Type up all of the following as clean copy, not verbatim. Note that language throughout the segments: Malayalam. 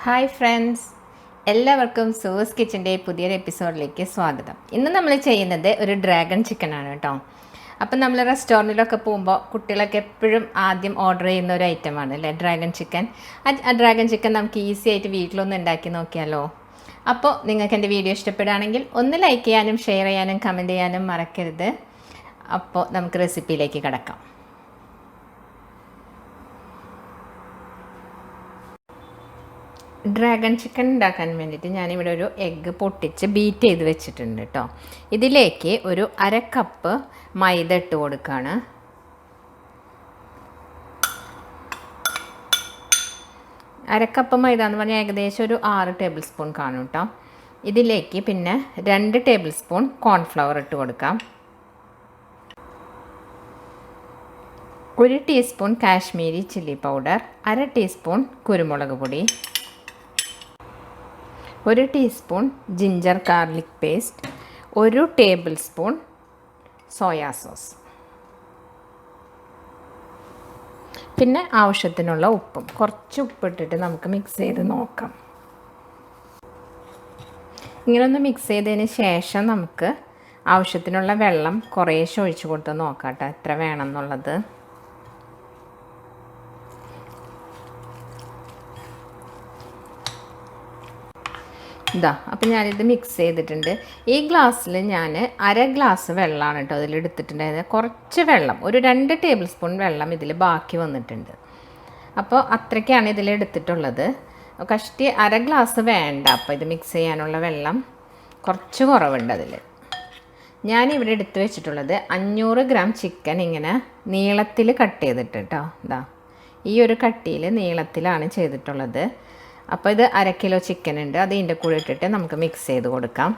ഹായ് ഫ്രണ്ട്സ്, എല്ലാവർക്കും സൂസ് കിച്ചൻ്റെ പുതിയൊരു എപ്പിസോഡിലേക്ക് സ്വാഗതം. ഇന്ന് നമ്മൾ ചെയ്യുന്നത് ഒരു ഡ്രാഗൺ ചിക്കനാണ് കേട്ടോ. അപ്പം നമ്മൾ റെസ്റ്റോറൻറ്റിലൊക്കെ പോകുമ്പോൾ കുട്ടികളൊക്കെ എപ്പോഴും ആദ്യം ഓർഡർ ചെയ്യുന്ന ഒരു ഐറ്റമാണ് അല്ലേ ഡ്രാഗൺ ചിക്കൻ. ആ ഡ്രാഗൺ ചിക്കൻ നമുക്ക് ഈസി ആയിട്ട് വീട്ടിലൊന്ന് ഉണ്ടാക്കി നോക്കിയാലോ. അപ്പോൾ നിങ്ങൾക്ക് എൻ്റെ വീഡിയോ ഇഷ്ടപ്പെടുകയാണെങ്കിൽ ഒന്ന് ലൈക്ക് ചെയ്യാനും ഷെയർ ചെയ്യാനും കമൻറ്റ് ചെയ്യാനും മറക്കരുത്. അപ്പോൾ നമുക്ക് റെസിപ്പിയിലേക്ക് കിടക്കാം. ഡ്രാഗൺ ചിക്കൻ ഉണ്ടാക്കാൻ വേണ്ടിയിട്ട് ഞാനിവിടെ ഒരു എഗ്ഗ് പൊട്ടിച്ച് ബീറ്റ് ചെയ്ത് വെച്ചിട്ടുണ്ട് കേട്ടോ. ഇതിലേക്ക് ഒരു 1/2 കപ്പ് മൈദ ഇട്ട് കൊടുക്കുകയാണ്. അരക്കപ്പ് മൈദ എന്ന് പറഞ്ഞാൽ ഏകദേശം ഒരു 6 ടേബിൾ സ്പൂൺ കാണും കേട്ടോ. ഇതിലേക്ക് പിന്നെ 2 ടേബിൾ സ്പൂൺ കോൺഫ്ലവർ ഇട്ട് കൊടുക്കാം. 1 teaspoon Kashmiri chilli powder, 1/2 teaspoon കുരുമുളക് പൊടി, 1 teaspoon ginger garlic paste, 1 table spoon soya sauce, പിന്നെ ആവശ്യത്തിനുള്ള ഉപ്പും. കുറച്ച് ഉപ്പിട്ടിട്ട് നമുക്ക് മിക്സ് ചെയ്ത് നോക്കാം. ഇങ്ങനെയൊന്ന് മിക്സ് ചെയ്തതിന് ശേഷം നമുക്ക് ആവശ്യത്തിനുള്ള വെള്ളം കുറേശ്ശെ ഒഴിച്ച് കൊടുത്ത് നോക്കാം കേട്ടോ, എത്ര വേണം എന്നുള്ളത്. ഇതാ, അപ്പോൾ ഞാനിത് മിക്സ് ചെയ്തിട്ടുണ്ട്. ഈ ഗ്ലാസ്സിൽ ഞാൻ 1/2 ഗ്ലാസ് വെള്ളമാണ് കേട്ടോ അതിലെടുത്തിട്ടുണ്ടായിരുന്നത്. കുറച്ച് വെള്ളം, ഒരു 2 ടേബിൾ സ്പൂൺ വെള്ളം ഇതിൽ ബാക്കി വന്നിട്ടുണ്ട്. അപ്പോൾ അത്രയ്ക്കാണ് ഇതിലെടുത്തിട്ടുള്ളത്. കഷ്ടി 1/2 ഗ്ലാസ് വേണ്ട. അപ്പോൾ ഇത് മിക്സ് ചെയ്യാനുള്ള വെള്ളം കുറച്ച് കുറവുണ്ട് അതിൽ. ഞാനിവിടെ എടുത്ത് വെച്ചിട്ടുള്ളത് 500 ഗ്രാം ചിക്കൻ ഇങ്ങനെ നീളത്തിൽ കട്ട് ചെയ്തിട്ട് കേട്ടോ. ഇതാ, ഈ ഒരു കട്ടിയിൽ നീളത്തിലാണ് ചെയ്തിട്ടുള്ളത്. അപ്പോൾ ഇത് 1/2 കിലോ ചിക്കൻ ഉണ്ട്, അത് ഇതിൻ്റെ കൂടെ ഇട്ടിട്ട് നമുക്ക് മിക്സ് ചെയ്ത് കൊടുക്കാം.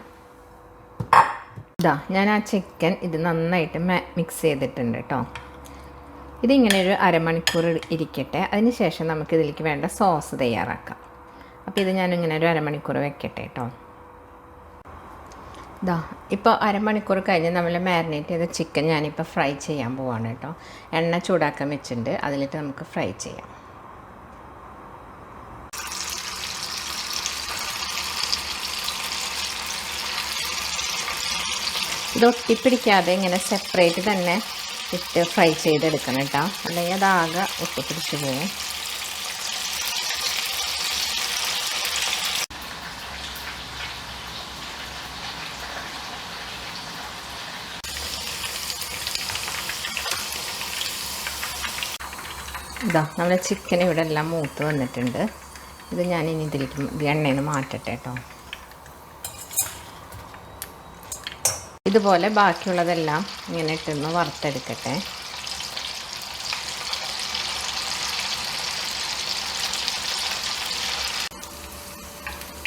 ഇതാ, ഞാൻ ആ ചിക്കൻ ഇത് നന്നായിട്ട് മിക്സ് ചെയ്തിട്ടുണ്ട് കേട്ടോ. ഇതിങ്ങനെ ഒരു 1/2 മണിക്കൂർ ഇരിക്കട്ടെ. അതിന് ശേഷം നമുക്ക് ഇതിലേക്ക് വേണ്ട സോസ് തയ്യാറാക്കാം. അപ്പോൾ ഇത് ഞാനിങ്ങനെ ഒരു 1/2 മണിക്കൂർ വെക്കട്ടെ കേട്ടോ. ഇതാ, ഇപ്പോൾ 1/2 മണിക്കൂർ കഴിഞ്ഞ് നമ്മൾ മാരിനേറ്റ് ചെയ്ത ചിക്കൻ ഞാനിപ്പോൾ ഫ്രൈ ചെയ്യാൻ പോവാണ് കേട്ടോ. എണ്ണ ചൂടാക്കാൻ വെച്ചിട്ടുണ്ട്, അതിലിട്ട് നമുക്ക് ഫ്രൈ ചെയ്യാം. ഇത് ഒട്ടിപ്പിടിക്കാതെ ഇങ്ങനെ സെപ്പറേറ്റ് തന്നെ ഇട്ട് ഫ്രൈ ചെയ്തെടുക്കണം കേട്ടോ, അല്ലെങ്കിൽ അതാകെ ഒട്ടിപ്പിടിച്ച് പോകും. ഇതാ, നമ്മുടെ ചിക്കൻ ഇവിടെ എല്ലാം മൂത്ത് വന്നിട്ടുണ്ട്. ഇത് ഞാൻ ഇനി ഇതിലേക്ക് എണ്ണയിൽ നിന്ന് മാറ്റട്ടെ കേട്ടോ. ഇതുപോലെ ബാക്കിയുള്ളതെല്ലാം ഇങ്ങനെ ഇട്ടൊന്ന് വറുത്തെടുക്കട്ടെ.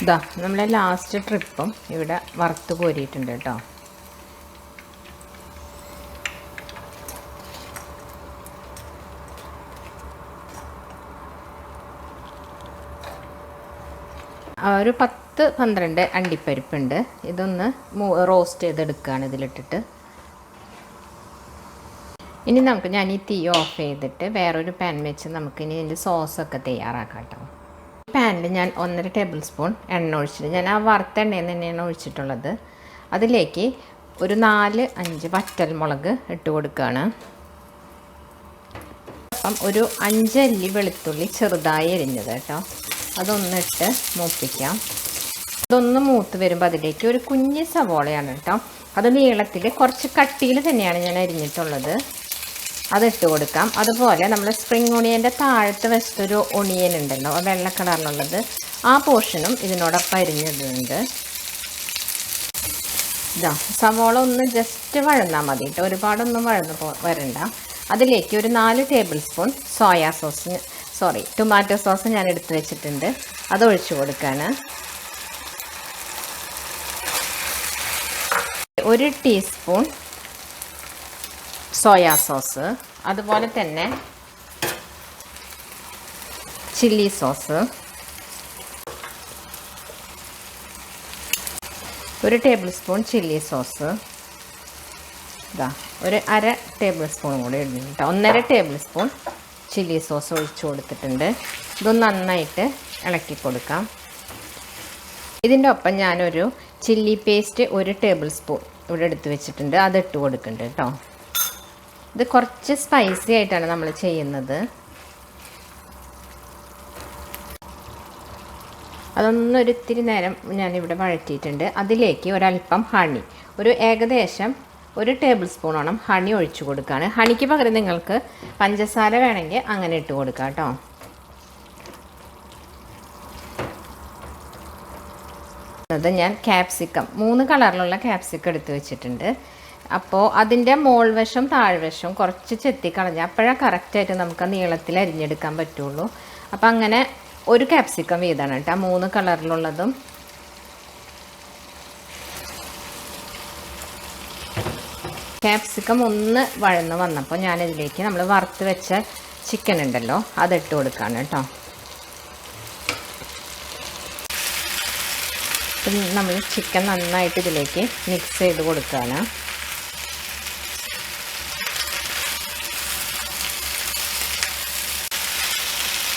ഇതാ, നമ്മളെ ലാസ്റ്റ് ട്രിപ്പും ഇവിടെ വറുത്ത് കോരിയിട്ടുണ്ട് കേട്ടോ. ഒരു 10-12 അണ്ടിപ്പരിപ്പുണ്ട്. ഇതൊന്ന് റോസ്റ്റ് ചെയ്തെടുക്കുകയാണ് ഇതിലിട്ടിട്ട്. ഇനി ഞാൻ ഈ തീ ഓഫ് ചെയ്തിട്ട് വേറൊരു പാൻ വെച്ച് നമുക്കിനി ഇതിൻ്റെ സോസൊക്കെ തയ്യാറാക്കാം കേട്ടോ. ഈ പാനിൽ ഞാൻ 1.5 ടേബിൾ സ്പൂൺ എണ്ണ ഒഴിച്ചിട്ട്, ഞാൻ ആ വറുത്ത എണ്ണയിൽ നിന്ന് തന്നെയാണ് ഒഴിച്ചിട്ടുള്ളത്. അതിലേക്ക് ഒരു 4-5 വറ്റൽമുളക് ഇട്ട് കൊടുക്കുകയാണ്. അപ്പം ഒരു 5 അല്ലി വെളുത്തുള്ളി ചെറുതായി എരിഞ്ഞത് കേട്ടോ, അതൊന്നിട്ട് മൂപ്പിക്കാം. അതൊന്ന് മൂത്ത് വരുമ്പോൾ അതിലേക്ക് ഒരു കുഞ്ഞ് സവോളയാണ് കേട്ടോ, അത് നീളത്തിൽ കുറച്ച് കട്ടിയിൽ തന്നെയാണ് ഞാൻ അരിഞ്ഞിട്ടുള്ളത്, അതിട്ട് കൊടുക്കാം. അതുപോലെ നമ്മൾ സ്പ്രിംഗ് ഓണിയൻ്റെ താഴത്തെ വശത്തൊരു ഒണിയൻ ഉണ്ടല്ലോ, വെള്ള കളറിലുള്ളത്, ആ പോർഷനും ഇതിനോടൊപ്പം അരിഞ്ഞിട്ടുണ്ട്. ഇതാ, സവോള ഒന്ന് ജസ്റ്റ് വഴന്നാൽ മതി കേട്ടോ, ഒരുപാടൊന്നും വരണ്ട. അതിലേക്ക് ഒരു 4 ടേബിൾ സ്പൂൺ ടൊമാറ്റോ സോസ് ഞാൻ എടുത്ത് വെച്ചിട്ടുണ്ട്, അത് ഒഴിച്ചു കൊടുക്കുകയാണ്. 1 ടീസ്പൂൺ സോയാ സോസ്, അതുപോലെ തന്നെ chilli sauce, 1 table spoon chilli sauce, ഇതാ ഒരു 1/2 ടേബിൾ സ്പൂൺ കൂടി ഇടുന്നു കേട്ടോ. 1.5 ടേബിൾ സ്പൂൺ ചില്ലി സോസ് ഒഴിച്ചു കൊടുത്തിട്ടുണ്ട്. ഇതൊന്ന് നന്നായിട്ട് ഇളക്കി കൊടുക്കാം. ഇതിൻ്റെ ഒപ്പം ഞാനൊരു ചില്ലി പേസ്റ്റ് 1 ടേബിൾ സ്പൂൺ ഇവിടെ എടുത്ത് വെച്ചിട്ടുണ്ട്. അതിട്ട് കൊടുക്കുന്നുണ്ട് കേട്ടോ. ഇത് കുറച്ച് സ്പൈസി ആയിട്ടാണ് നമ്മൾ ചെയ്യുന്നത്. അതൊന്നൊരിത്തിരി നേരം ഞാനിവിടെ വഴറ്റിയിട്ടുണ്ട്. അതിലേക്ക് ഒരല്പം ഹണി, ഏകദേശം 1 ടേബിൾ സ്പൂണോളം ഹണി ഒഴിച്ചു കൊടുക്കുകയാണ്. ഹണിക്ക് പകരം നിങ്ങൾക്ക് പഞ്ചസാര വേണമെങ്കിൽ അങ്ങനെ ഇട്ട് കൊടുക്കാം കേട്ടോ. അത് ഞാൻ ക്യാപ്സിക്കം 3 കളറിലുള്ള ക്യാപ്സിക്കം എടുത്ത് വെച്ചിട്ടുണ്ട്. അപ്പോൾ അതിൻ്റെ മോൾവശം താഴ്വശം കുറച്ച് ചെത്തിക്കളഞ്ഞാൽ അപ്പോഴാണ് കറക്റ്റായിട്ട് നമുക്ക് നീളത്തിൽ അരിഞ്ഞെടുക്കാൻ പറ്റുള്ളൂ. അപ്പോൾ അങ്ങനെ 1 ക്യാപ്സിക്കം വീതമാണ് കേട്ടോ 3 കളറിലുള്ളതും. ക്യാപ്സിക്കം ഒന്ന് വഴന്ന് വന്നപ്പോൾ ഞാനിതിലേക്ക് നമ്മൾ വറുത്ത് വെച്ച ചിക്കൻ ഉണ്ടല്ലോ അതിട്ട് കൊടുക്കുകയാണ് കേട്ടോ. നമ്മൾ ചിക്കൻ നന്നായിട്ട് ഇതിലേക്ക് മിക്സ് ചെയ്ത് കൊടുക്കുകയാണ്.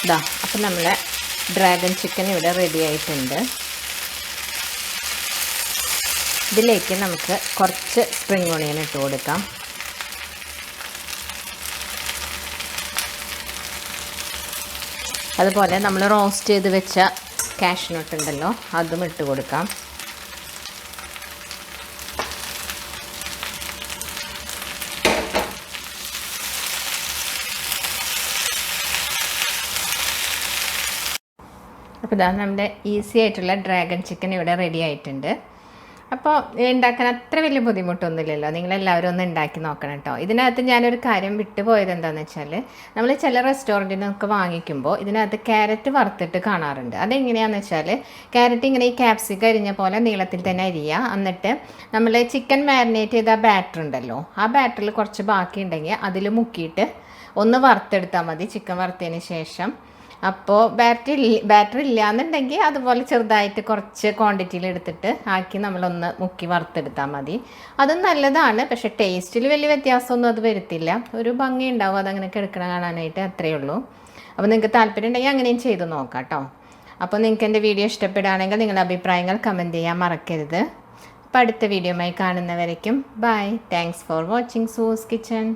ഇതാ അപ്പം നമ്മളെ ഡ്രാഗൺ ചിക്കൻ ഇവിടെ റെഡി ആയിട്ടുണ്ട്. ഇതിലേക്ക് നമുക്ക് കുറച്ച് സ്പ്രിംഗ് ഓണിയൻ ഇട്ട് കൊടുക്കാം. അതുപോലെ നമ്മൾ റോസ്റ്റ് ചെയ്ത് വെച്ച കാഷ്നട്ട് ഉണ്ടല്ലോ അതും ഇട്ട് കൊടുക്കാം. അപ്പോൾ ഇതാ നമ്മുടെ ഈസി ആയിട്ടുള്ള ഡ്രാഗൺ ചിക്കൻ ഇവിടെ റെഡി ആയിട്ടുണ്ട്. അപ്പോൾ ഉണ്ടാക്കാൻ അത്ര വലിയ ബുദ്ധിമുട്ടൊന്നുമില്ലല്ലോ. നിങ്ങളെല്ലാവരും ഒന്ന് ഉണ്ടാക്കി നോക്കണം കേട്ടോ. ഇതിനകത്ത് ഞാനൊരു കാര്യം വിട്ടുപോയത് എന്താണെന്ന് വെച്ചാൽ, നമ്മൾ ചില റെസ്റ്റോറൻറ്റിൽ നിന്നൊക്കെ വാങ്ങിക്കുമ്പോൾ ഇതിനകത്ത് ക്യാരറ്റ് വറുത്തിട്ട് കാണാറുണ്ട്. അതെങ്ങനെയാണെന്ന് വെച്ചാൽ, ക്യാരറ്റ് ഇങ്ങനെ ഈ ക്യാപ്സിക്കം അരിഞ്ഞ പോലെ നീളത്തിൽ തന്നെ അരിയുക. എന്നിട്ട് നമ്മൾ ചിക്കൻ മാരിനേറ്റ് ചെയ്ത ബാറ്റർ ഉണ്ടല്ലോ, ആ ബാറ്ററിൽ കുറച്ച് ബാക്കി ഉണ്ടെങ്കിൽ അതിൽ മുക്കിയിട്ട് ഒന്ന് വറുത്തെടുത്താൽ മതി ചിക്കൻ വറുത്തതിന് ശേഷം. അപ്പോൾ ബാറ്റർ ഇല്ലയെന്നുണ്ടെങ്കിൽ അതുപോലെ ചെറുതായിട്ട് കുറച്ച് ക്വാണ്ടിറ്റിയിൽ എടുത്തിട്ട് ആക്കി നമ്മളൊന്ന് മുക്കി വറുത്തെടുത്താൽ മതി. അതും നല്ലതാണ്. പക്ഷേ ടേസ്റ്റിൽ വലിയ വ്യത്യാസമൊന്നും അത് വരുത്തില്ല. ഒരു ഭംഗി ഉണ്ടാവും അതങ്ങനെ കിടക്കണം കാണാനായിട്ട്, അത്രയേ ഉള്ളൂ. അപ്പോൾ നിങ്ങൾക്ക് താല്പര്യം ഉണ്ടെങ്കിൽ അങ്ങനെയും ചെയ്ത് നോക്കാം കേട്ടോ. അപ്പോൾ നിങ്ങൾക്ക് എൻ്റെ വീഡിയോ ഇഷ്ടപ്പെടുകയാണെങ്കിൽ നിങ്ങളുടെ അഭിപ്രായങ്ങൾ കമൻറ്റ് ചെയ്യാൻ മറക്കരുത്. അപ്പോൾ അടുത്ത വീഡിയോയുമായി കാണുന്നവരേക്കും bye. Thanks for watching Sue's kitchen.